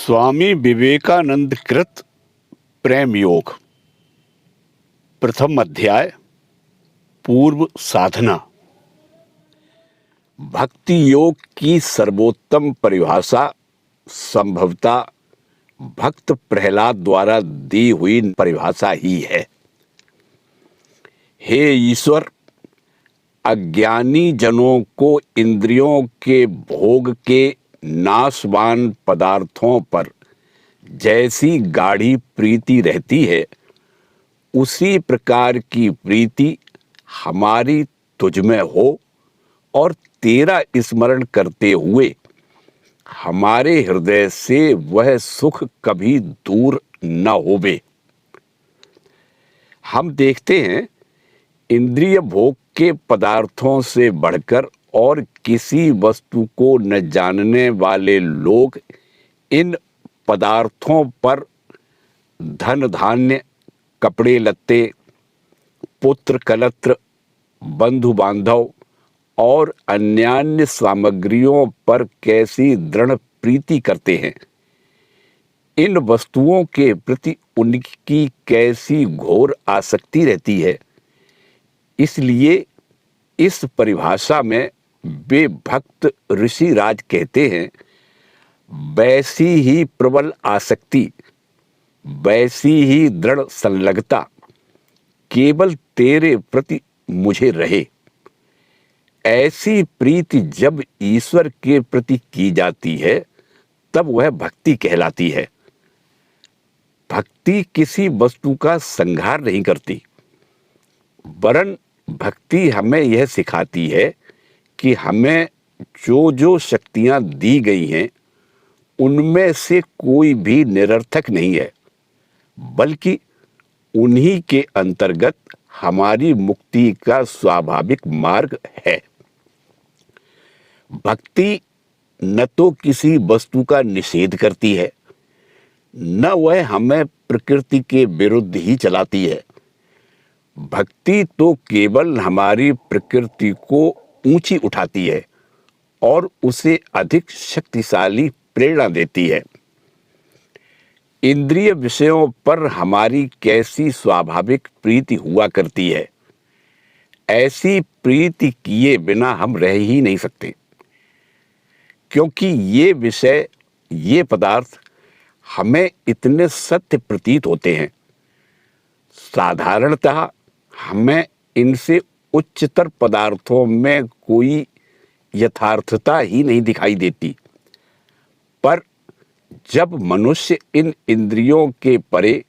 स्वामी विवेकानंद कृत प्रेम योग। प्रथम अध्याय पूर्व साधना। भक्ति योग की सर्वोत्तम परिभाषा संभवतः भक्त प्रहलाद द्वारा दी हुई परिभाषा ही है। हे ईश्वर, अज्ञानी जनों को इंद्रियों के भोग के नाशवान पदार्थों पर जैसी गाढ़ी प्रीति रहती है, उसी प्रकार की प्रीति हमारी तुझ में हो और तेरा स्मरण करते हुए हमारे हृदय से वह सुख कभी दूर न होवे। हम देखते हैं, इंद्रिय भोग के पदार्थों से बढ़कर और किसी वस्तु को न जानने वाले लोग इन पदार्थों पर धन धान्य, कपड़े लत्ते, पुत्र कलत्र, बंधु बांधव और अन्यान्य सामग्रियों पर कैसी दृढ़ प्रीति करते हैं। इन वस्तुओं के प्रति उनकी कैसी घोर आसक्ति रहती है। इसलिए इस परिभाषा में वे भक्त ऋषिराज कहते हैं, वैसी ही प्रबल आसक्ति, वैसी ही दृढ़ संलग्नता केवल तेरे प्रति मुझे रहे। ऐसी प्रीति जब ईश्वर के प्रति की जाती है, तब वह भक्ति कहलाती है। भक्ति किसी वस्तु का संहार नहीं करती, वरन भक्ति हमें यह सिखाती है कि हमें जो जो शक्तियां दी गई हैं, उनमें से कोई भी निरर्थक नहीं है, बल्कि उन्हीं के अंतर्गत हमारी मुक्ति का स्वाभाविक मार्ग है। भक्ति न तो किसी वस्तु का निषेध करती है, न वह हमें प्रकृति के विरुद्ध ही चलाती है। भक्ति तो केवल हमारी प्रकृति को ऊंची उठाती है और उसे अधिक शक्तिशाली प्रेरणा देती है। इंद्रिय विषयों पर हमारी कैसी स्वाभाविक प्रीति हुआ करती है, ऐसी प्रीति किए बिना हम रह ही नहीं सकते, क्योंकि ये विषय, ये पदार्थ हमें इतने सत्य प्रतीत होते हैं। साधारणतः हमें इनसे उच्चतर पदार्थों में कोई यथार्थता ही नहीं दिखाई देती, पर जब मनुष्य इन इंद्रियों के परे,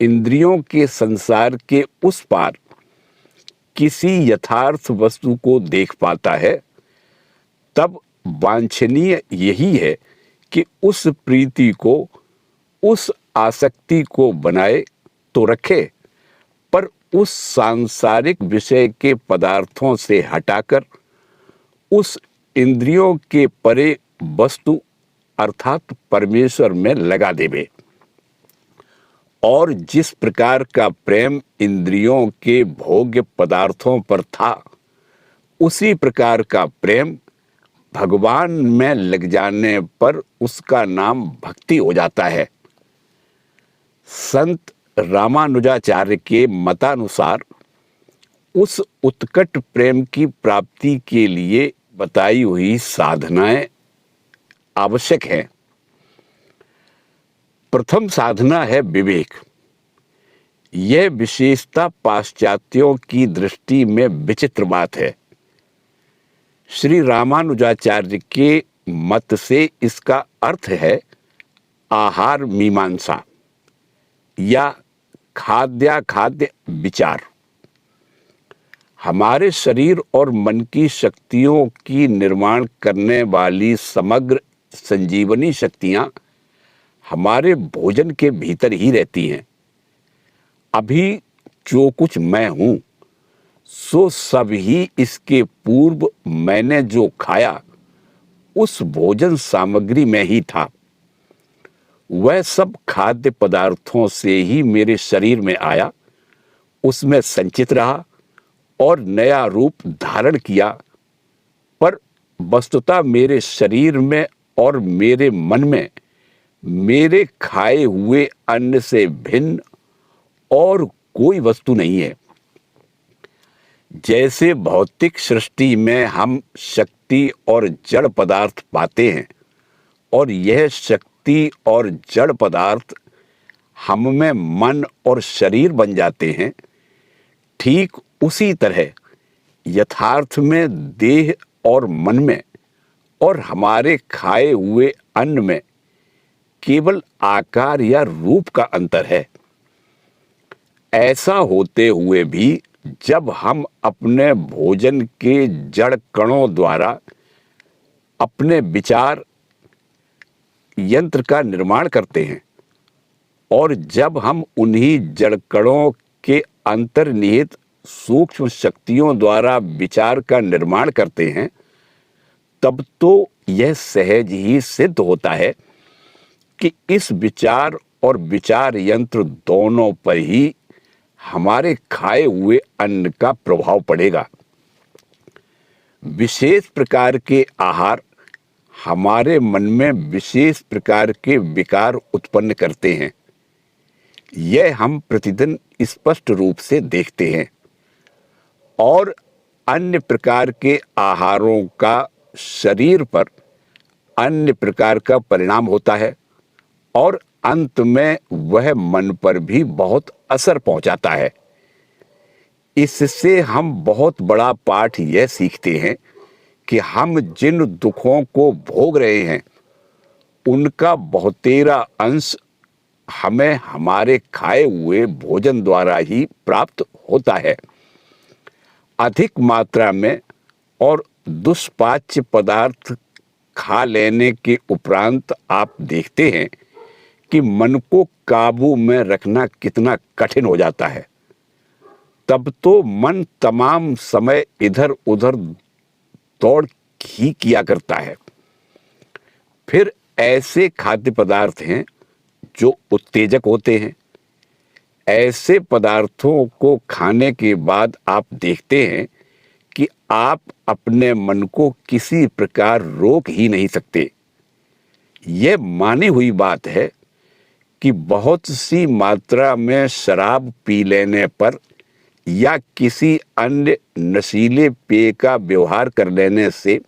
इंद्रियों के संसार के उस पार किसी यथार्थ वस्तु को देख पाता है, तब वांछनीय यही है कि उस प्रीति को, उस आसक्ति को बनाए तो रखे, पर उस सांसारिक विषय के पदार्थों से हटाकर उस इंद्रियों के परे वस्तु अर्थात परमेश्वर में लगा देवे। और जिस प्रकार का प्रेम इंद्रियों के भोग्य पदार्थों पर था, उसी प्रकार का प्रेम भगवान में लग जाने पर उसका नाम भक्ति हो जाता है। संत रामानुजाचार्य के मतानुसार उस उत्कट प्रेम की प्राप्ति के लिए बताई हुई साधनाएं आवश्यक है। प्रथम साधना है विवेक। यह विशेषता पाश्चात्यों की दृष्टि में विचित्र बात है। श्री रामानुजाचार्य के मत से इसका अर्थ है आहार मीमांसा या खाद्य विचार। हमारे शरीर और मन की शक्तियों की निर्माण करने वाली समग्र संजीवनी शक्तियां हमारे भोजन के भीतर ही रहती हैं। अभी जो कुछ मैं हूं, सो सब ही इसके पूर्व मैंने जो खाया उस भोजन सामग्री में ही था। वह सब खाद्य पदार्थों से ही मेरे शरीर में आया, उसमें संचित रहा और नया रूप धारण किया, पर वस्तुतः मेरे शरीर में और मेरे मन में मेरे खाए हुए अन्न से भिन्न और कोई वस्तु नहीं है। जैसे भौतिक सृष्टि में हम शक्ति और जड़ पदार्थ पाते हैं और यह शक्ति और जड़ पदार्थ हम में मन और शरीर बन जाते हैं, ठीक उसी तरह यथार्थ में देह और मन में और हमारे खाए हुए अन्न में केवल आकार या रूप का अंतर है। ऐसा होते हुए भी जब हम अपने भोजन के जड़ कणों द्वारा अपने विचार यंत्र का निर्माण करते हैं और जब हम उन्हीं जड़ कणों के अंतर्निहित सूक्ष्म शक्तियों द्वारा विचार का निर्माण करते हैं, तब तो यह सहज ही सिद्ध होता है कि इस विचार और विचार यंत्र दोनों पर ही हमारे खाए हुए अन्न का प्रभाव पड़ेगा। विशेष प्रकार के आहार हमारे मन में विशेष प्रकार के विकार उत्पन्न करते हैं। यह हम प्रतिदिन स्पष्ट रूप से देखते हैं और अन्य प्रकार के आहारों का शरीर पर अन्य प्रकार का परिणाम होता है और अंत में वह मन पर भी बहुत असर पहुंचाता है। इससे हम बहुत बड़ा पाठ यह सीखते हैं कि हम जिन दुखों को भोग रहे हैं उनका बहुतेरा अंश हमें हमारे खाए हुए भोजन द्वारा ही प्राप्त होता है। अधिक मात्रा में और दुष्पाच्य पदार्थ खा लेने के उपरांत आप देखते हैं कि मन को काबू में रखना कितना कठिन हो जाता है। तब तो मन तमाम समय इधर उधर दौड़ ही किया करता है। फिर ऐसे खाद्य पदार्थ हैं जो उत्तेजक होते हैं। ऐसे पदार्थों को खाने के बाद आप देखते हैं कि आप अपने मन को किसी प्रकार रोक ही नहीं सकते। यह मानी हुई बात है कि बहुत सी मात्रा में शराब पी लेने पर या किसी अन्य नशीले पेय का व्यवहार कर लेने से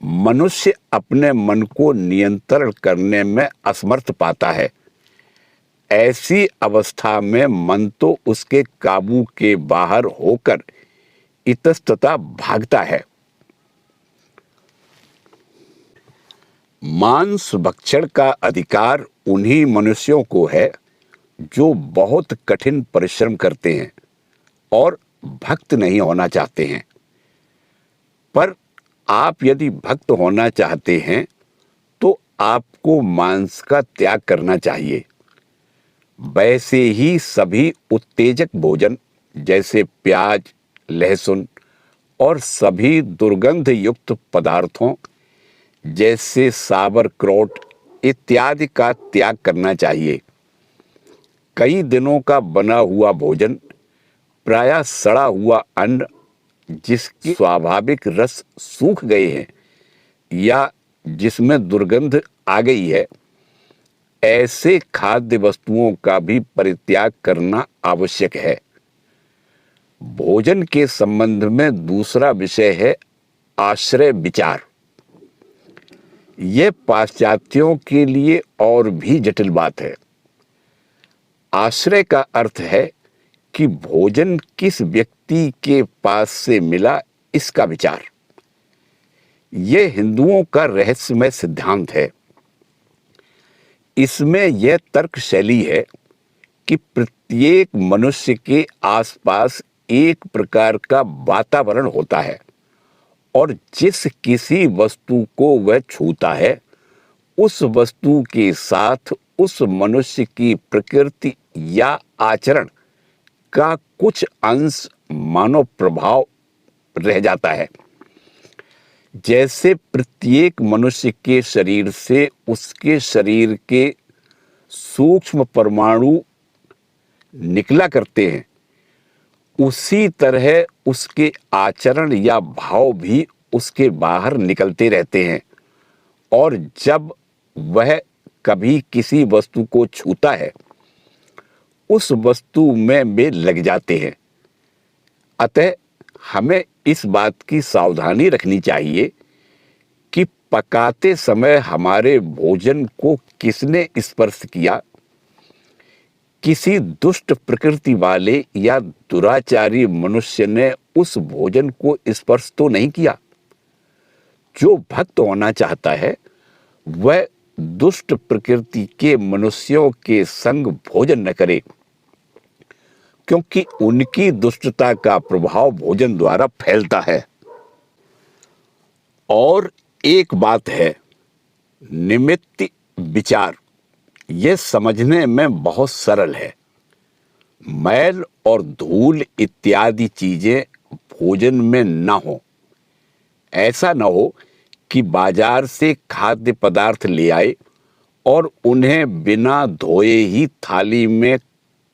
मनुष्य अपने मन को नियंत्रण करने में असमर्थ पाता है। ऐसी अवस्था में मन तो उसके काबू के बाहर होकर इतस्ततः भागता है। मांस भक्षण का अधिकार उन्हीं मनुष्यों को है जो बहुत कठिन परिश्रम करते हैं और भक्त नहीं होना चाहते हैं। पर आप यदि भक्त होना चाहते हैं तो आपको मांस का त्याग करना चाहिए। वैसे ही सभी उत्तेजक भोजन जैसे प्याज, लहसुन और सभी दुर्गंध युक्त पदार्थों जैसे सावरक्रॉट इत्यादि का त्याग करना चाहिए। कई दिनों का बना हुआ भोजन, प्रायः सड़ा हुआ अन्न जिसके स्वाभाविक रस सूख गए हैं या जिसमें दुर्गंध आ गई है, ऐसे खाद्य वस्तुओं का भी परित्याग करना आवश्यक है। भोजन के संबंध में दूसरा विषय है आश्रय विचार। यह पाश्चात्यों के लिए और भी जटिल बात है। आश्रय का अर्थ है कि भोजन किस व्यक्ति के पास से मिला इसका विचार। यह हिंदुओं का रहस्यमय सिद्धांत है। इसमें यह तर्क शैली है कि प्रत्येक मनुष्य के आसपास एक प्रकार का वातावरण होता है और जिस किसी वस्तु को वह छूता है उस वस्तु के साथ उस मनुष्य की प्रकृति या आचरण का कुछ अंश मानव प्रभाव रह जाता है। जैसे प्रत्येक मनुष्य के शरीर से उसके शरीर के सूक्ष्म परमाणु निकला करते हैं, उसी तरह उसके आचरण या भाव भी उसके बाहर निकलते रहते हैं और जब वह कभी किसी वस्तु को छूता है, उस वस्तु में वे लग जाते हैं। अतः हमें इस बात की सावधानी रखनी चाहिए कि पकाते समय हमारे भोजन को किसने स्पर्श किया। किसी दुष्ट प्रकृति वाले या दुराचारी मनुष्य ने उस भोजन को स्पर्श तो नहीं किया। जो भक्त होना चाहता है वह दुष्ट प्रकृति के मनुष्यों के संग भोजन न करे, क्योंकि उनकी दुष्टता का प्रभाव भोजन द्वारा फैलता है। और एक बात है, निमित्त विचार यह समझने में बहुत सरल है। मैल और धूल इत्यादि चीजें भोजन में न हो। ऐसा न हो कि बाजार से खाद्य पदार्थ ले आए और उन्हें बिना धोए ही थाली में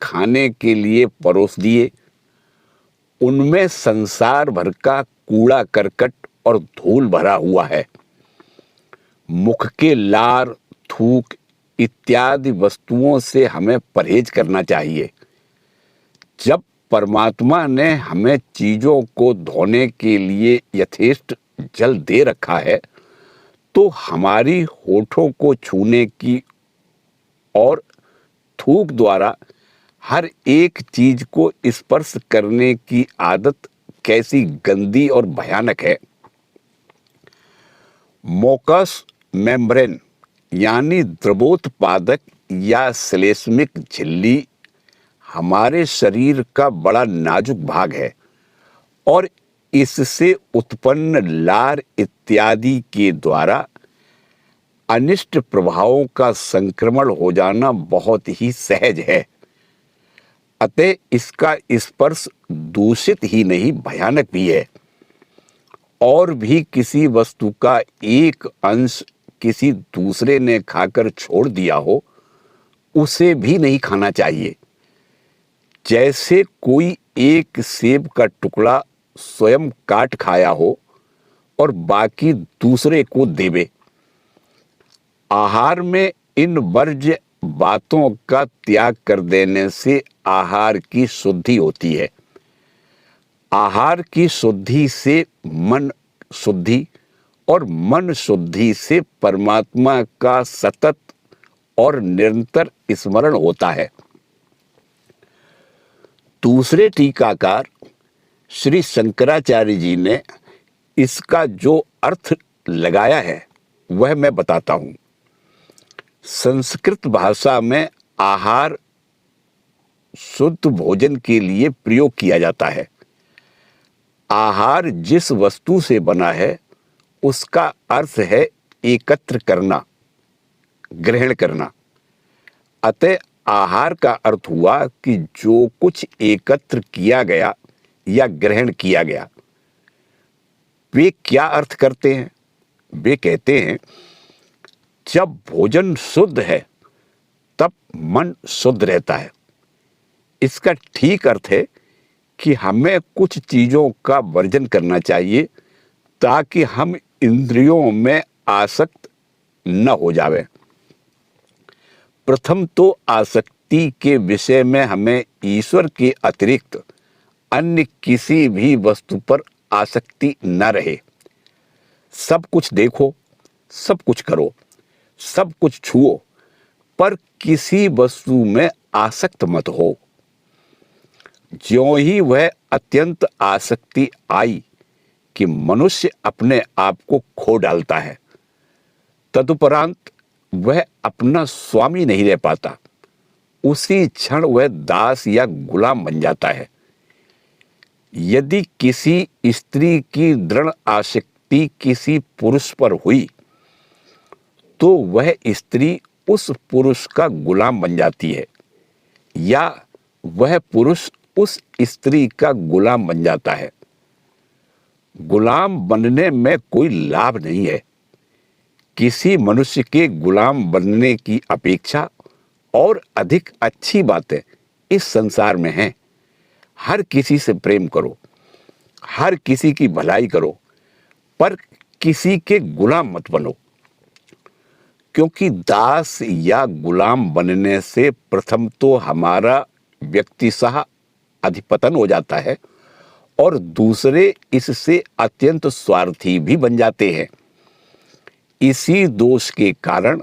खाने के लिए परोस दिए। उनमें संसार भर का कूड़ा करकट और धूल भरा हुआ है। मुख के लार, थूक इत्यादि वस्तुओं से हमें परहेज करना चाहिए। जब परमात्मा ने हमें चीजों को धोने के लिए यथेष्ट जल दे रखा है, तो हमारी होठों को छूने की और थूक द्वारा हर एक चीज को स्पर्श करने की आदत कैसी गंदी और भयानक है। मोकस मेम्ब्रेन यानी द्रवोत्पादक या श्लेष्मिक झिल्ली हमारे शरीर का बड़ा नाजुक भाग है और इससे उत्पन्न लार इत्यादि के द्वारा अनिष्ट प्रभावों का संक्रमण हो जाना बहुत ही सहज है। अतः इसका स्पर्श दूषित ही नहीं भयानक भी है। और भी किसी वस्तु का एक अंश किसी दूसरे ने खाकर छोड़ दिया हो, उसे भी नहीं खाना चाहिए। जैसे कोई एक सेब का टुकड़ा स्वयं काट खाया हो और बाकी दूसरे को देवे। आहार में इन वर्ज्य बातों का त्याग कर देने से आहार की शुद्धि होती है। आहार की शुद्धि से मन शुद्धि और मन शुद्धि से परमात्मा का सतत और निरंतर स्मरण होता है। दूसरे टीकाकार श्री शंकराचार्य जी ने इसका जो अर्थ लगाया है वह मैं बताता हूं। संस्कृत भाषा में आहार शुद्ध भोजन के लिए प्रयोग किया जाता है। आहार जिस वस्तु से बना है उसका अर्थ है एकत्र करना, ग्रहण करना। अतः आहार का अर्थ हुआ कि जो कुछ एकत्र किया गया या ग्रहण किया गया। वे क्या अर्थ करते हैं? वे कहते हैं, जब भोजन शुद्ध है तब मन शुद्ध रहता है। इसका ठीक अर्थ है कि हमें कुछ चीजों का वर्जन करना चाहिए ताकि हम इंद्रियों में आसक्त न हो जावे। प्रथम तो आसक्ति के विषय में हमें ईश्वर के अतिरिक्त अन्य किसी भी वस्तु पर आसक्ति न रहे। सब कुछ देखो, सब कुछ करो, सब कुछ छुओ, पर किसी वस्तु में आसक्त मत हो। ज्यों ही वह अत्यंत आसक्ति आई कि मनुष्य अपने आप को खो डालता है, तदुपरांत वह अपना स्वामी नहीं रह पाता। उसी क्षण वह दास या गुलाम बन जाता है। यदि किसी स्त्री की दृढ़ आसक्ति किसी पुरुष पर हुई तो वह स्त्री उस पुरुष का गुलाम बन जाती है या वह पुरुष उस स्त्री का गुलाम बन जाता है। गुलाम बनने में कोई लाभ नहीं है। किसी मनुष्य के गुलाम बनने की अपेक्षा और अधिक अच्छी बातें इस संसार में हैं। हर किसी से प्रेम करो, हर किसी की भलाई करो, पर किसी के गुलाम मत बनो। क्योंकि दास या गुलाम बनने से प्रथम तो हमारा व्यक्तिशः अधिपतन हो जाता है और दूसरे इससे अत्यंत स्वार्थी भी बन जाते हैं। इसी दोष के कारण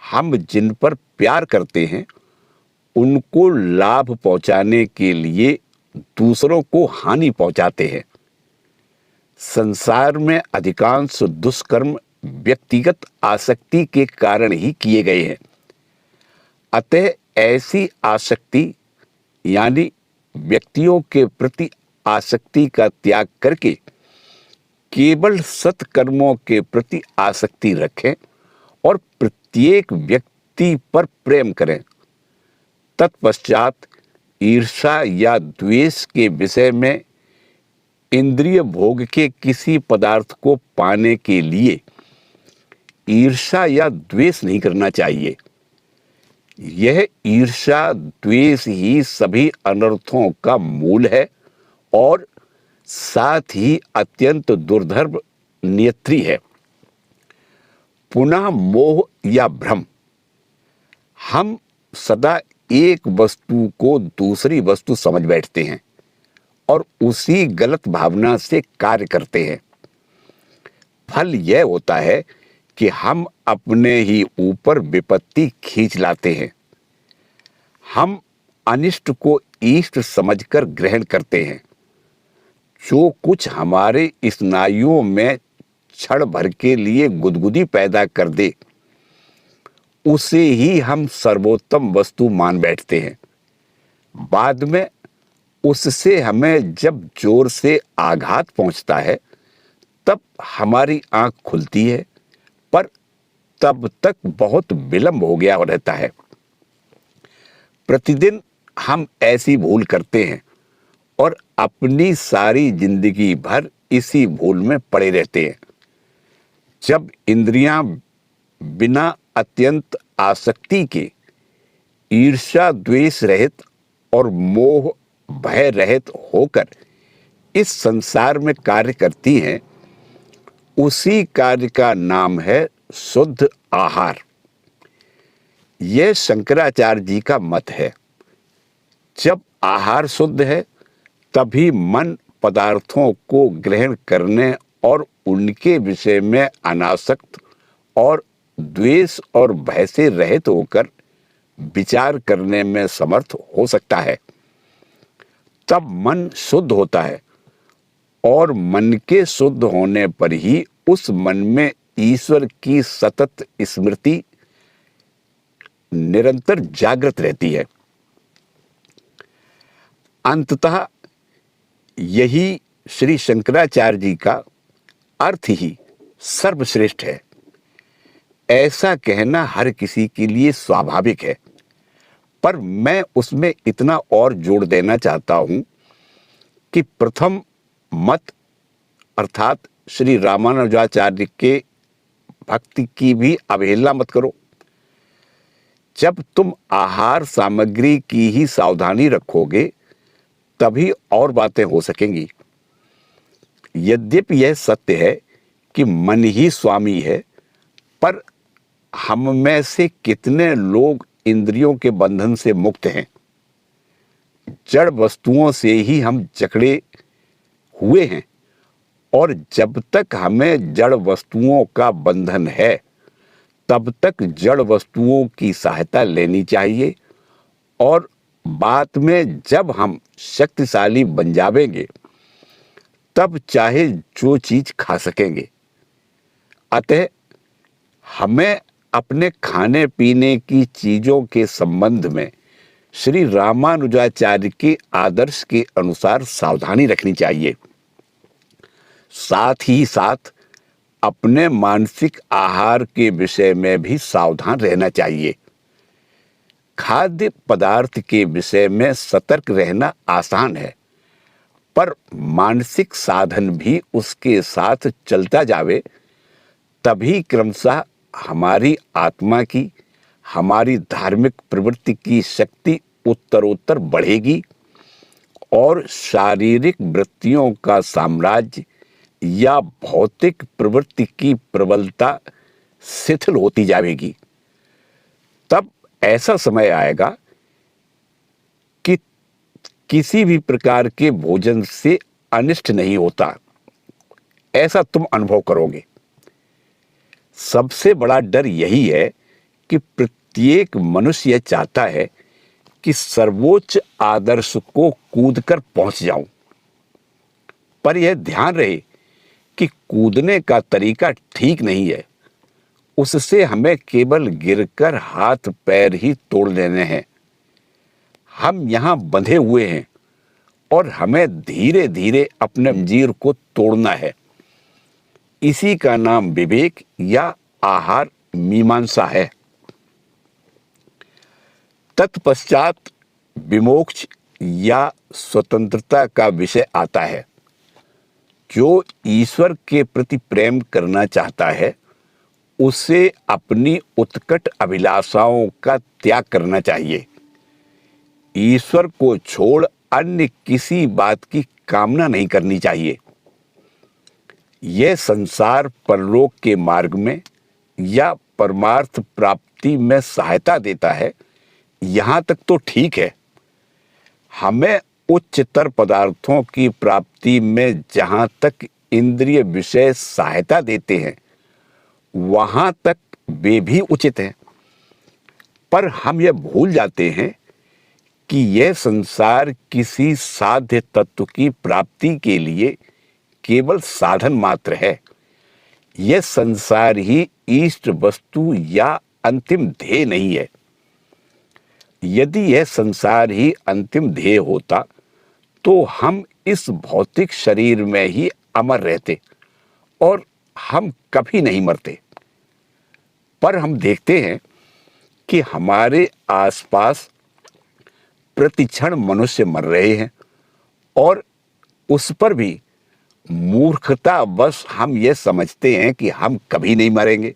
हम जिन पर प्यार करते हैं उनको लाभ पहुंचाने के लिए दूसरों को हानि पहुंचाते हैं। संसार में अधिकांश दुष्कर्म व्यक्तिगत आसक्ति के कारण ही किए गए हैं। अतः ऐसी आसक्ति यानी व्यक्तियों के प्रति आसक्ति का त्याग करके केवल सत्कर्मों के प्रति आसक्ति रखें और प्रत्येक व्यक्ति पर प्रेम करें। तत्पश्चात ईर्ष्या या द्वेष के विषय में इंद्रिय भोग के किसी पदार्थ को पाने के लिए ईर्ष्या या द्वेष नहीं करना चाहिए। यह ईर्ष्या द्वेष ही सभी अनर्थों का मूल है और साथ ही अत्यंत दुर्धर्म नियत्री है। पुनः मोह या भ्रम। हम सदा एक वस्तु को दूसरी वस्तु समझ बैठते हैं और उसी गलत भावना से कार्य करते हैं। फल यह होता है कि हम अपने ही ऊपर विपत्ति खींच लाते हैं। हम अनिष्ट को इष्ट समझकर ग्रहण करते हैं। जो कुछ हमारे स्नायुओं में क्षण भर के लिए गुदगुदी पैदा कर दे उसे ही हम सर्वोत्तम वस्तु मान बैठते हैं। बाद में उससे हमें जब जोर से आघात पहुंचता है तब हमारी आंख खुलती है, पर तब तक बहुत विलंब हो गया रहता है। प्रतिदिन हम ऐसी भूल करते हैं और अपनी सारी जिंदगी भर इसी भूल में पड़े रहते हैं। जब इंद्रियां बिना अत्यंत आसक्ति के ईर्ष्या द्वेष रहित और मोह भय रहित होकर इस संसार में कार्य करती हैं, उसी कार्य का नाम है शुद्ध आहार। यह शंकराचार्य जी का मत है। जब आहार शुद्ध है तभी मन पदार्थों को ग्रहण करने और उनके विषय में अनासक्त और द्वेष और भय से रहित होकर विचार करने में समर्थ हो सकता है। तब मन शुद्ध होता है और मन के शुद्ध होने पर ही उस मन में ईश्वर की सतत स्मृति निरंतर जागृत रहती है। अंततः यही श्री शंकराचार्य जी का अर्थ ही सर्वश्रेष्ठ है। ऐसा कहना हर किसी के लिए स्वाभाविक है, पर मैं उसमें इतना और जोड़ देना चाहता हूं कि प्रथम मत अर्थात श्री रामानुजाचार्य के भक्ति की भी अवहेलना मत करो। जब तुम आहार सामग्री की ही सावधानी रखोगे तभी और बातें हो सकेंगी। यद्यपि यह सत्य है कि मन ही स्वामी है, पर हम में से कितने लोग इंद्रियों के बंधन से मुक्त हैं। जड़ वस्तुओं से ही हम जकड़े हुए हैं और जब तक हमें जड़ वस्तुओं का बंधन है तब तक जड़ वस्तुओं की सहायता लेनी चाहिए और बाद में जब हम शक्तिशाली बन जावेंगे तब चाहे जो चीज खा सकेंगे। अतः हमें अपने खाने पीने की चीजों के संबंध में श्री रामानुजाचार्य के आदर्श के अनुसार सावधानी रखनी चाहिए। साथ ही साथ अपने मानसिक आहार के विषय में भी सावधान रहना चाहिए। खाद्य पदार्थ के विषय में सतर्क रहना आसान है, पर मानसिक साधन भी उसके साथ चलता जावे तभी क्रमशः हमारी आत्मा की, हमारी धार्मिक प्रवृत्ति की शक्ति उत्तरोत्तर बढ़ेगी और शारीरिक वृत्तियों का साम्राज्य या भौतिक प्रवृत्ति की प्रबलता शिथिल होती जाएगी। तब ऐसा समय आएगा कि किसी भी प्रकार के भोजन से अनिष्ट नहीं होता, ऐसा तुम अनुभव करोगे। सबसे बड़ा डर यही है कि प्रत्येक मनुष्य यह चाहता है कि सर्वोच्च आदर्श को कूदकर पहुंच जाऊं, पर यह ध्यान रहे कि कूदने का तरीका ठीक नहीं है। उससे हमें केवल गिरकर हाथ पैर ही तोड़ लेने हैं। हम यहाँ बंधे हुए हैं और हमें धीरे धीरे अपने जंजीर को तोड़ना है। इसी का नाम विवेक या आहार मीमांसा है। तत्पश्चात विमोक्ष या स्वतंत्रता का विषय आता है। जो ईश्वर के प्रति प्रेम करना चाहता है, उसे अपनी उत्कट अभिलाषाओं का त्याग करना चाहिए। ईश्वर को छोड़ अन्य किसी बात की कामना नहीं करनी चाहिए। यह संसार परलोक के मार्ग में या परमार्थ प्राप्ति में सहायता देता है, यहाँ तक तो ठीक है। हमें उच्चतर पदार्थों की प्राप्ति में जहाँ तक इंद्रिय विषय सहायता देते हैं, वहाँ तक वे भी उचित हैं। पर हम यह भूल जाते हैं कि यह संसार किसी साध्य तत्व की प्राप्ति के लिए केवल साधन मात्र है। यह संसार ही इष्ट वस्तु या अंतिम ध्येय नहीं है। यदि यह संसार ही अंतिम ध्येय होता तो हम इस भौतिक शरीर में ही अमर रहते और हम कभी नहीं मरते। पर हम देखते हैं कि हमारे आसपास प्रतिक्षण मनुष्य मर रहे हैं और उस पर भी मूर्खतावश हम ये समझते हैं कि हम कभी नहीं मरेंगे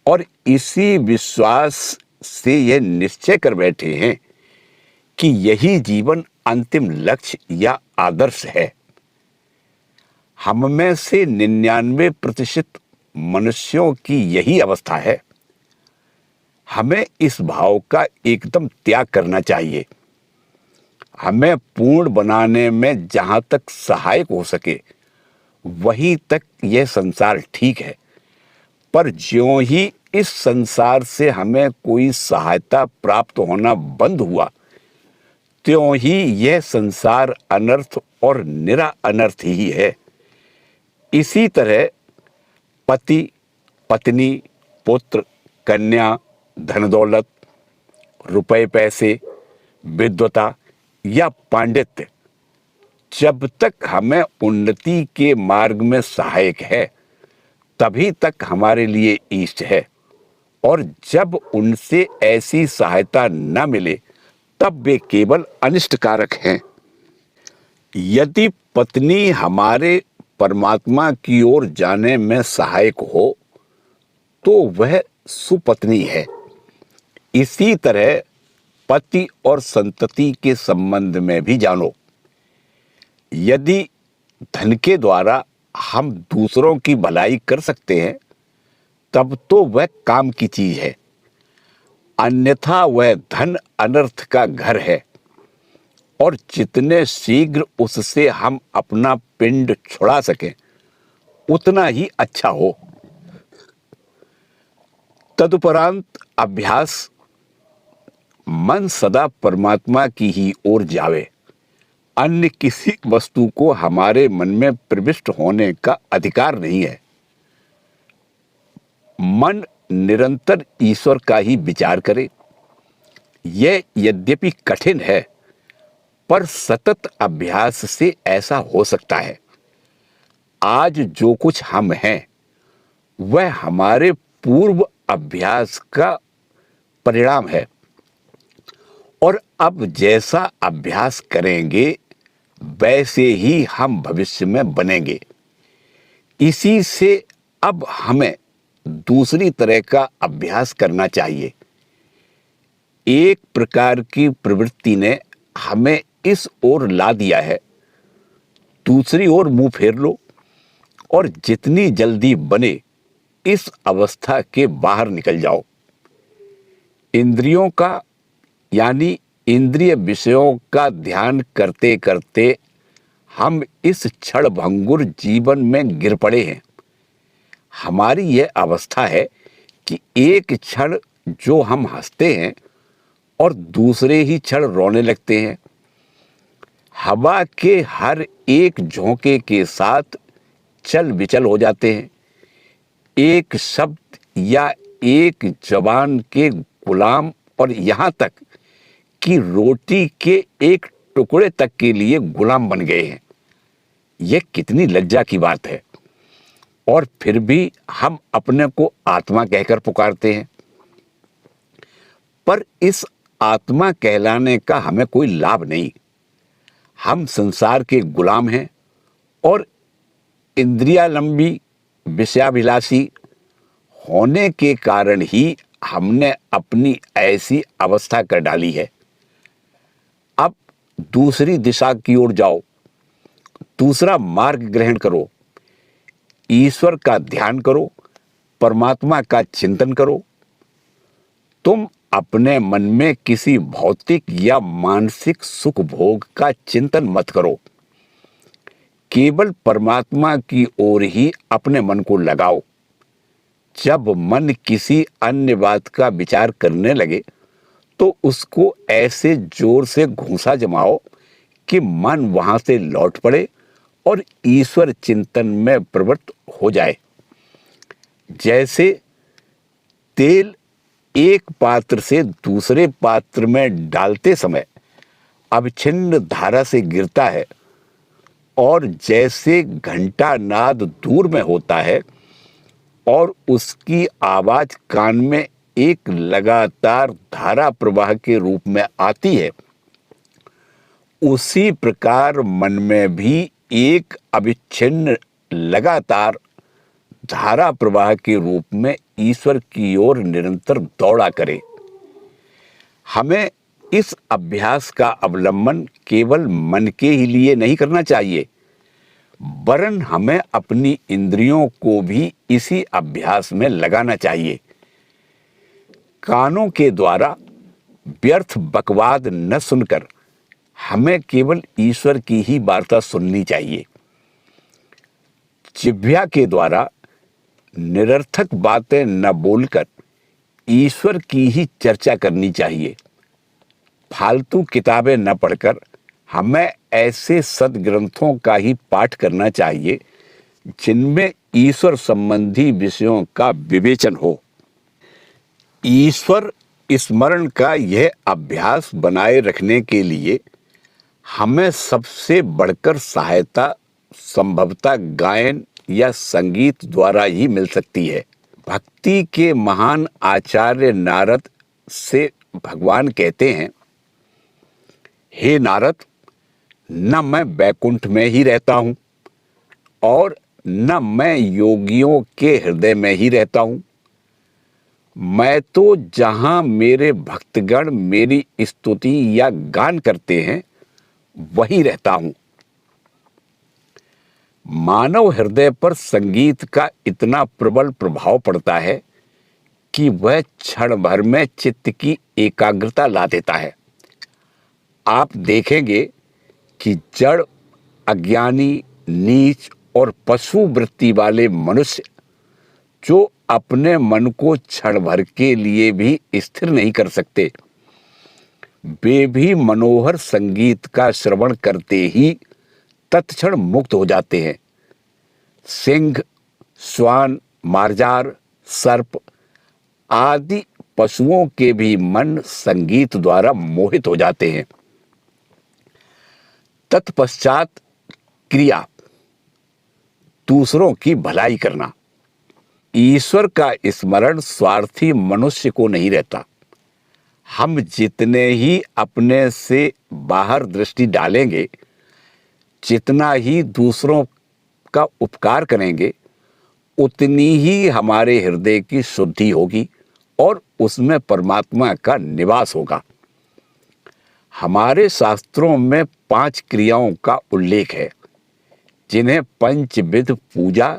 और इसी विश्वास से यह निश्चय कर बैठे हैं कि यही जीवन अंतिम लक्ष्य या आदर्श है। हम में से 99% मनुष्यों की यही अवस्था है। हमें इस भाव का एकदम त्याग करना चाहिए। हमें पूर्ण बनाने में जहाँ तक सहायक हो सके वहीं तक यह संसार ठीक है, पर ज्यों ही इस संसार से हमें कोई सहायता प्राप्त होना बंद हुआ, त्यों ही यह संसार अनर्थ और निरा अनर्थ ही है। इसी तरह पति, पत्नी, पुत्र, कन्या, धन दौलत, रुपए पैसे, विद्वता या पांडित्य जब तक हमें उन्नति के मार्ग में सहायक है, तभी तक हमारे लिए इष्ट है, और जब उनसे ऐसी सहायता न मिले तब वे केवल अनिष्टकारक हैं। यदि पत्नी हमारे परमात्मा की ओर जाने में सहायक हो तो वह सुपत्नी है। इसी तरह पति और संतति के संबंध में भी जानो। यदि धन के द्वारा हम दूसरों की भलाई कर सकते हैं तब तो वह काम की चीज है, अन्यथा वह धन अनर्थ का घर है और जितने शीघ्र उससे हम अपना पिंड छुड़ा सकें उतना ही अच्छा हो। तदुपरांत अभ्यास, मन सदा परमात्मा की ही ओर जावे। अन्य किसी वस्तु को हमारे मन में प्रविष्ट होने का अधिकार नहीं है। मन निरंतर ईश्वर का ही विचार करे। यह यद्यपि कठिन है, पर सतत अभ्यास से ऐसा हो सकता है। आज जो कुछ हम हैं वह हमारे पूर्व अभ्यास का परिणाम है, और अब जैसा अभ्यास करेंगे वैसे ही हम भविष्य में बनेंगे। इसी से अब हमें दूसरी तरह का अभ्यास करना चाहिए। एक प्रकार की प्रवृत्ति ने हमें इस ओर ला दिया है, दूसरी ओर मुंह फेर लो और जितनी जल्दी बने इस अवस्था के बाहर निकल जाओ। इंद्रियों का यानी इंद्रिय विषयों का ध्यान करते करते हम इस क्षण भंगुर जीवन में गिर पड़े हैं। हमारी यह अवस्था है कि एक क्षण जो हम हंसते हैं और दूसरे ही क्षण रोने लगते हैं। हवा के हर एक झोंके के साथ चल विचल हो जाते हैं। एक शब्द या एक जबान के गुलाम और यहाँ तक कि रोटी के एक टुकड़े तक के लिए गुलाम बन गए हैं। यह कितनी लज्जा की बात है। और फिर भी हम अपने को आत्मा कहकर पुकारते हैं। पर इस आत्मा कहलाने का हमें कोई लाभ नहीं। हम संसार के गुलाम हैं और इंद्रियालंबी विषयाभिलाषी होने के कारण ही हमने अपनी ऐसी अवस्था कर डाली है। अब दूसरी दिशा की ओर जाओ, दूसरा मार्ग ग्रहण करो, ईश्वर का ध्यान करो, परमात्मा का चिंतन करो। तुम अपने मन में किसी भौतिक या मानसिक सुख भोग का चिंतन मत करो। केवल परमात्मा की ओर ही अपने मन को लगाओ। जब मन किसी अन्य बात का विचार करने लगे तो उसको ऐसे जोर से घूंसा जमाओ कि मन वहां से लौट पड़े और ईश्वर चिंतन में प्रवृत्त हो जाए। जैसे तेल एक पात्र से दूसरे पात्र में डालते समय अविच्छिन्न धारा से गिरता है और जैसे घंटा नाद दूर में होता है और उसकी आवाज कान में एक लगातार धारा प्रवाह के रूप में आती है, उसी प्रकार मन में भी एक अविच्छिन्न लगातार धारा प्रवाह के रूप में ईश्वर की ओर निरंतर दौड़ा करे। हमें इस अभ्यास का अवलंबन केवल मन के ही लिए नहीं करना चाहिए, वरन हमें अपनी इंद्रियों को भी इसी अभ्यास में लगाना चाहिए। कानों के द्वारा व्यर्थ बकवाद न सुनकर हमें केवल ईश्वर की ही वार्ता सुननी चाहिए। जिह्वा के द्वारा निरर्थक बातें न बोलकर ईश्वर की ही चर्चा करनी चाहिए। फालतू किताबें न पढ़कर हमें ऐसे सद्ग्रंथों का ही पाठ करना चाहिए जिनमें ईश्वर संबंधी विषयों का विवेचन हो। ईश्वर स्मरण का यह अभ्यास बनाए रखने के लिए हमें सबसे बढ़कर सहायता संभवतः गायन या संगीत द्वारा ही मिल सकती है। भक्ति के महान आचार्य नारद से भगवान कहते हैं, हे नारद, न मैं बैकुंठ में ही रहता हूँ और न मैं योगियों के हृदय में ही रहता हूँ। मैं तो जहाँ मेरे भक्तगण मेरी स्तुति या गान करते हैं वहीं रहता हूँ। मानव हृदय पर संगीत का इतना प्रबल प्रभाव पड़ता है कि वह क्षण भर में चित्त की एकाग्रता ला देता है। आप देखेंगे कि जड़, अज्ञानी, नीच और पशु वृत्ति वाले मनुष्य जो अपने मन को क्षण भर के लिए भी स्थिर नहीं कर सकते, वे भी मनोहर संगीत का श्रवण करते ही तत्क्षण मुक्त हो जाते हैं। सिंह, श्वान, मार्जार, सर्प आदि पशुओं के भी मन संगीत द्वारा मोहित हो जाते हैं। तत्पश्चात क्रिया, दूसरों की भलाई करना। ईश्वर का स्मरण स्वार्थी मनुष्य को नहीं रहता। हम जितने ही अपने से बाहर दृष्टि डालेंगे, जितना ही दूसरों का उपकार करेंगे, उतनी ही हमारे हृदय की शुद्धि होगी और उसमें परमात्मा का निवास होगा। हमारे शास्त्रों में 5 क्रियाओं का उल्लेख है, जिन्हें पंचविध पूजा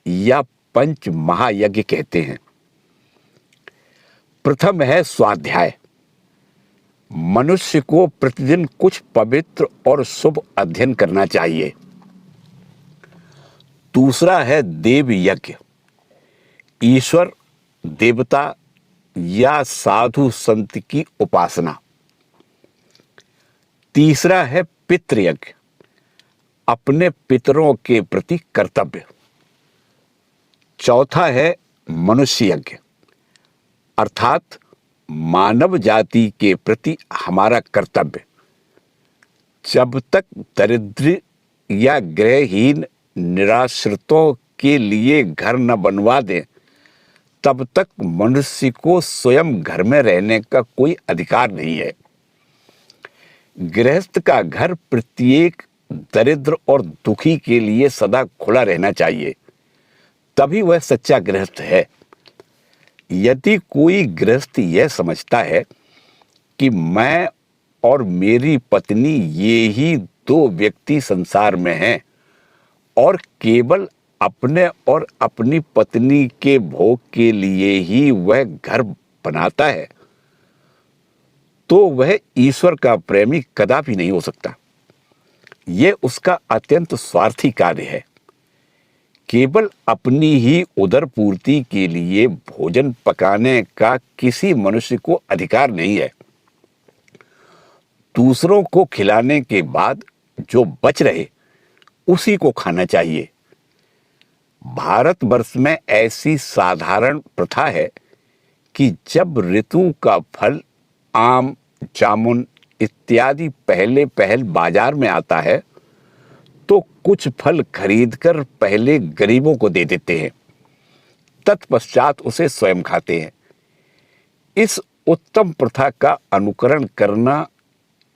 या पंच महायज्ञ कहते हैं। प्रथम है स्वाध्याय। मनुष्य को प्रतिदिन कुछ पवित्र और शुभ अध्ययन करना चाहिए। दूसरा है देव यज्ञ, ईश्वर, देवता या साधु संत की उपासना। तीसरा है पितृयज्ञ, अपने पितरों के प्रति कर्तव्य। चौथा है मनुष्य यज्ञ, अर्थात मानव जाति के प्रति हमारा कर्तव्य। जब तक दरिद्र या गृहहीन निराश्रितों के लिए घर न बनवा दें, तब तक मनुष्य को स्वयं घर में रहने का कोई अधिकार नहीं है। गृहस्थ का घर प्रत्येक दरिद्र और दुखी के लिए सदा खुला रहना चाहिए, तभी वह सच्चा गृहस्थ है। यदि कोई गृहस्थ यह समझता है कि मैं और मेरी पत्नी ये ही दो व्यक्ति संसार में हैं और केवल अपने और अपनी पत्नी के भोग के लिए ही वह घर बनाता है, तो वह ईश्वर का प्रेमी कदापि नहीं हो सकता। यह उसका अत्यंत स्वार्थी कार्य है। केवल अपनी ही उदर पूर्ति के लिए भोजन पकाने का किसी मनुष्य को अधिकार नहीं है। दूसरों को खिलाने के बाद जो बच रहे उसी को खाना चाहिए। भारतवर्ष में ऐसी साधारण प्रथा है कि जब ऋतु का फल आम, जामुन इत्यादि पहले पहल बाजार में आता है, तो कुछ फल खरीदकर पहले गरीबों को दे देते हैं, तत्पश्चात उसे स्वयं खाते हैं। इस उत्तम प्रथा का अनुकरण करना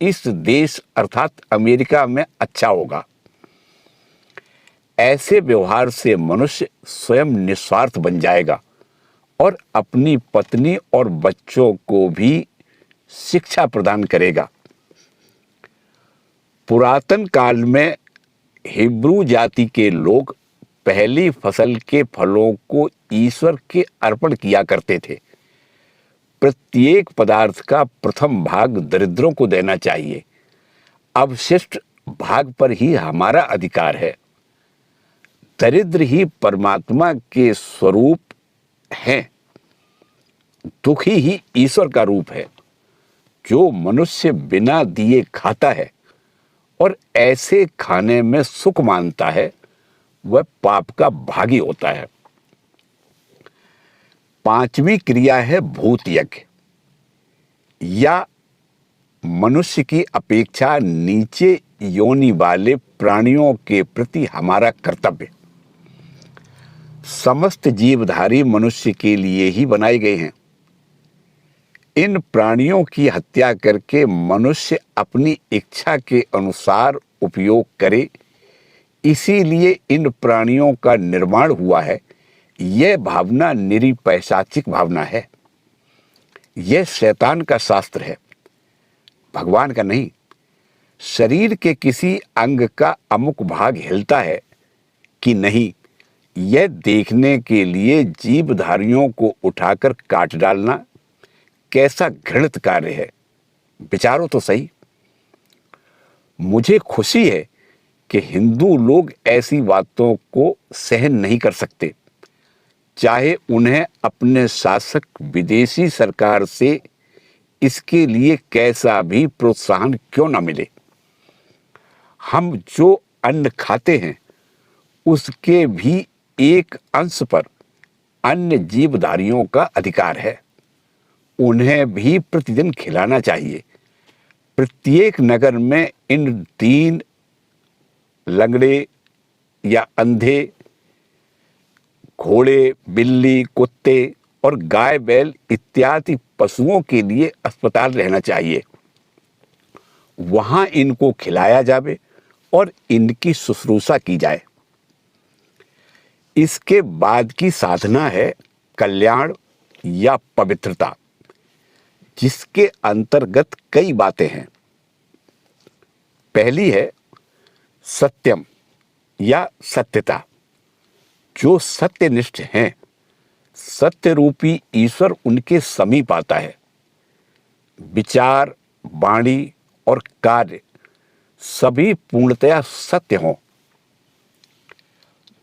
इस देश अर्थात अमेरिका में अच्छा होगा। ऐसे व्यवहार से मनुष्य स्वयं निस्वार्थ बन जाएगा और अपनी पत्नी और बच्चों को भी शिक्षा प्रदान करेगा। पुरातन काल में हिब्रू जाति के लोग पहली फसल के फलों को ईश्वर के अर्पण किया करते थे। प्रत्येक पदार्थ का प्रथम भाग दरिद्रों को देना चाहिए। अवशिष्ट भाग पर ही हमारा अधिकार है। दरिद्र ही परमात्मा के स्वरूप हैं। दुखी ही ईश्वर का रूप है। जो मनुष्य बिना दिए खाता है और ऐसे खाने में सुख मानता है, वह पाप का भागी होता है। पांचवी क्रिया है भूत यज्ञ, या मनुष्य की अपेक्षा नीचे योनि वाले प्राणियों के प्रति हमारा कर्तव्य। समस्त जीवधारी मनुष्य के लिए ही बनाए गए हैं। इन प्राणियों की हत्या करके मनुष्य अपनी इच्छा के अनुसार उपयोग करे, इसीलिए इन प्राणियों का निर्माण हुआ है। यह भावना निरी पैशाचिक भावना है। यह शैतान का शास्त्र है, भगवान का नहीं। शरीर के किसी अंग का अमुक भाग हिलता है कि नहीं, यह देखने के लिए जीवधारियों को उठाकर काट डालना कैसा घृणित कार्य है। विचारो तो सही। मुझे खुशी है कि हिंदू लोग ऐसी बातों को सहन नहीं कर सकते, चाहे उन्हें अपने शासक विदेशी सरकार से इसके लिए कैसा भी प्रोत्साहन क्यों न मिले। हम जो अन्न खाते हैं उसके भी एक अंश पर अन्य जीवधारियों का अधिकार है। उन्हें भी प्रतिदिन खिलाना चाहिए। प्रत्येक नगर में इन दीन, लंगड़े या अंधे, घोड़े, बिल्ली, कुत्ते और गाय, बैल इत्यादि पशुओं के लिए अस्पताल रहना चाहिए। वहां इनको खिलाया जाए और इनकी शुश्रूषा की जाए। इसके बाद की साधना है कल्याण या पवित्रता, जिसके अंतर्गत कई बातें हैं। पहली है सत्यम या सत्यता। जो सत्यनिष्ठ हैं, सत्य रूपी ईश्वर उनके समीप आता है। विचार, वाणी और कार्य सभी पूर्णतया सत्य हों।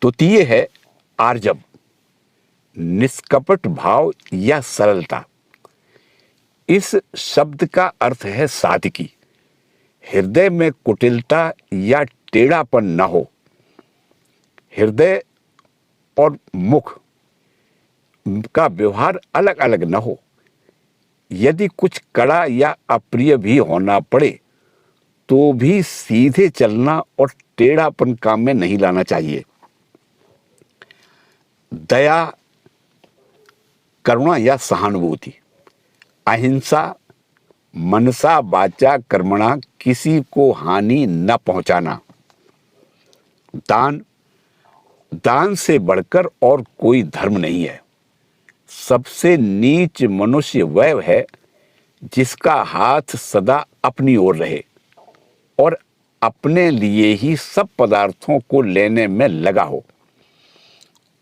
द्वितीय है आर्जव, निष्कपट भाव या सरलता। इस शब्द का अर्थ है सादगी। हृदय में कुटिलता या टेढ़ापन न हो। हृदय और मुख का व्यवहार अलग अलग न हो। यदि कुछ कड़ा या अप्रिय भी होना पड़े तो भी सीधे चलना और टेढ़ापन काम में नहीं लाना चाहिए। दया, करुणा या सहानुभूति। अहिंसा, मनसा वाचा कर्मणा, किसी को हानि न पहुंचाना। दान, दान से बढ़कर और कोई धर्म नहीं है। सबसे नीच मनुष्य वह है जिसका हाथ सदा अपनी ओर रहे और अपने लिए ही सब पदार्थों को लेने में लगा हो।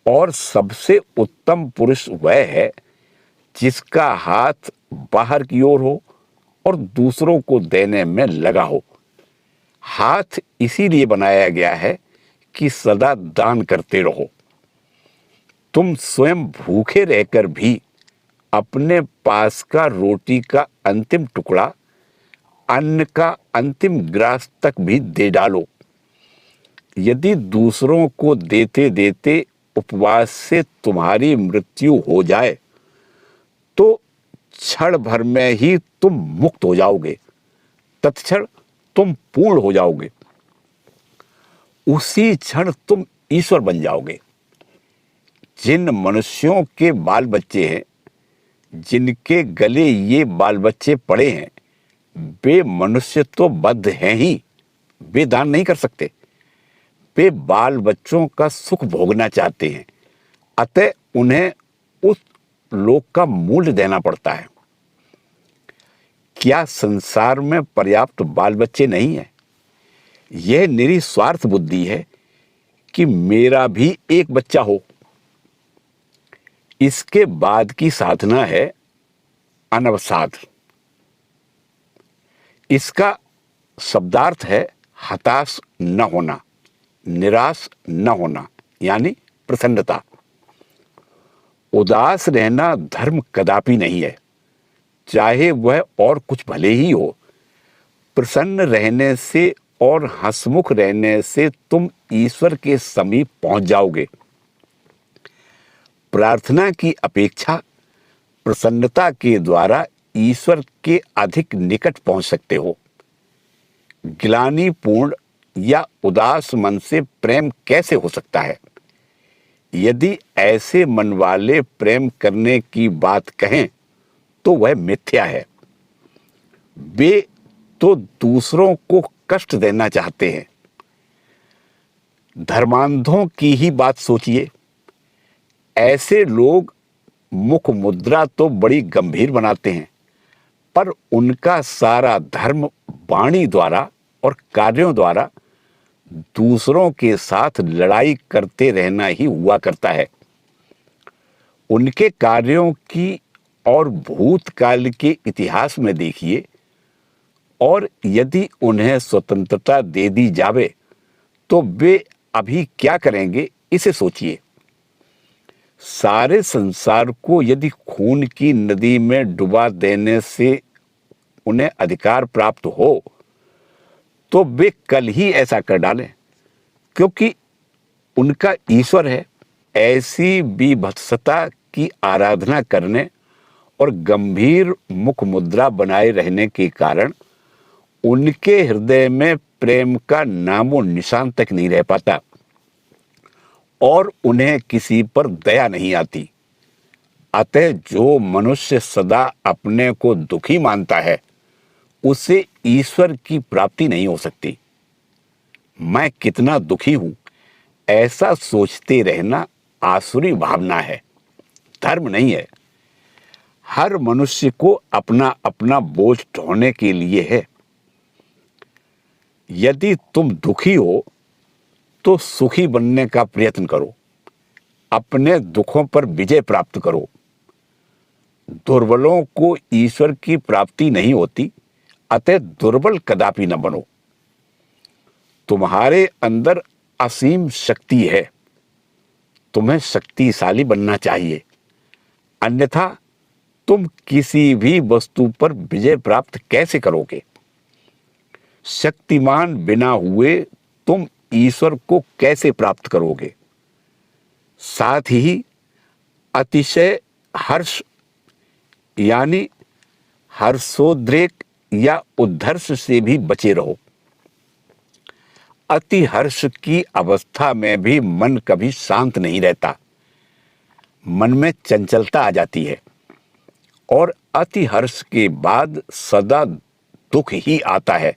और सबसे उत्तम पुरुष वह है जिसका हाथ बाहर की ओर हो और दूसरों को देने में लगा हो। हाथ इसीलिए बनाया गया है कि सदा दान करते रहो। तुम स्वयं भूखे रहकर भी अपने पास का रोटी का अंतिम टुकड़ा, अन्न का अंतिम ग्रास तक भी दे डालो। यदि दूसरों को देते देते उपवास से तुम्हारी मृत्यु हो जाए तो क्षण भर में ही तुम मुक्त हो जाओगे। तत्क्षण तुम पूर्ण हो जाओगे। उसी क्षण तुम ईश्वर बन जाओगे। जिन मनुष्यों के बाल बच्चे हैं, जिनके गले ये बाल बच्चे पड़े हैं, वे मनुष्य तो बद्ध हैं ही, वे दान नहीं कर सकते। वे बाल बच्चों का सुख भोगना चाहते हैं, अतः उन्हें उस लोक का मूल्य देना पड़ता है। क्या संसार में पर्याप्त बाल बच्चे नहीं हैं? यह निरी स्वार्थ बुद्धि है कि मेरा भी एक बच्चा हो। इसके बाद की साधना है अनवसाद। इसका शब्दार्थ है हताश न होना, निराश न होना, यानी प्रसन्नता। उदास रहना धर्म कदापि नहीं है, चाहे वह और कुछ भले ही हो। प्रसन्न रहने से और हंसमुख रहने से तुम ईश्वर के समीप पहुंच जाओगे। प्रार्थना की अपेक्षा प्रसन्नता के द्वारा ईश्वर के अधिक निकट पहुंच सकते हो। ग्लानिपूर्ण या उदास मन से प्रेम कैसे हो सकता है? यदि ऐसे मन वाले प्रेम करने की बात कहें तो वह मिथ्या है। वे तो दूसरों को कष्ट देना चाहते हैं। धर्मांधों की ही बात सोचिए। ऐसे लोग मुख मुद्रा तो बड़ी गंभीर बनाते हैं, पर उनका सारा धर्म वाणी द्वारा और कार्यों द्वारा दूसरों के साथ लड़ाई करते रहना ही हुआ करता है। उनके कार्यों की और भूतकाल के इतिहास में देखिए, और यदि उन्हें स्वतंत्रता दे दी जावे तो वे अभी क्या करेंगे, इसे सोचिए। सारे संसार को यदि खून की नदी में डुबा देने से उन्हें अधिकार प्राप्त हो तो वे कल ही ऐसा कर डालें, क्योंकि उनका ईश्वर है। ऐसी बीभत्सता की आराधना करने और गंभीर मुख मुद्रा बनाए रहने के कारण उनके हृदय में प्रेम का नामो निशान तक नहीं रह पाता और उन्हें किसी पर दया नहीं आती। अतः जो मनुष्य सदा अपने को दुखी मानता है उसे ईश्वर की प्राप्ति नहीं हो सकती। मैं कितना दुखी हूं, ऐसा सोचते रहना आसुरी भावना है, धर्म नहीं है। हर मनुष्य को अपना अपना बोझ ढोने के लिए है। यदि तुम दुखी हो तो सुखी बनने का प्रयत्न करो। अपने दुखों पर विजय प्राप्त करो। दुर्बलों को ईश्वर की प्राप्ति नहीं होती, अतः दुर्बल कदापि न बनो। तुम्हारे अंदर असीम शक्ति है, तुम्हें शक्तिशाली बनना चाहिए, अन्यथा तुम किसी भी वस्तु पर विजय प्राप्त कैसे करोगे। शक्तिमान बिना हुए तुम ईश्वर को कैसे प्राप्त करोगे। साथ ही अतिशय हर्ष यानी हर्षोद्रेक या उद्धर्ष से भी बचे रहो। अति हर्ष की अवस्था में भी मन कभी शांत नहीं रहता, मन में चंचलता आ जाती है और अति हर्ष के बाद सदा दुख ही आता है।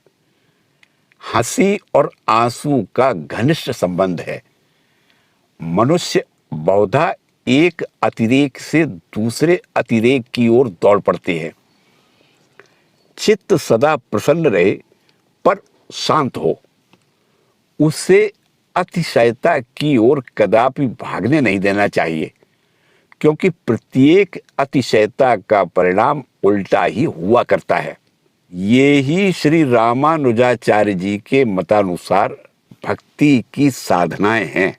हंसी और आंसू का घनिष्ठ संबंध है। मनुष्य बहुधा एक अतिरेक से दूसरे अतिरेक की ओर दौड़ पड़ते हैं। चित्त सदा प्रसन्न रहे पर शांत हो, उसे अतिशयता की ओर कदापि भागने नहीं देना चाहिए, क्योंकि प्रत्येक अतिशयता का परिणाम उल्टा ही हुआ करता है। ये ही श्री रामानुजाचार्य जी के मतानुसार भक्ति की साधनाएं हैं।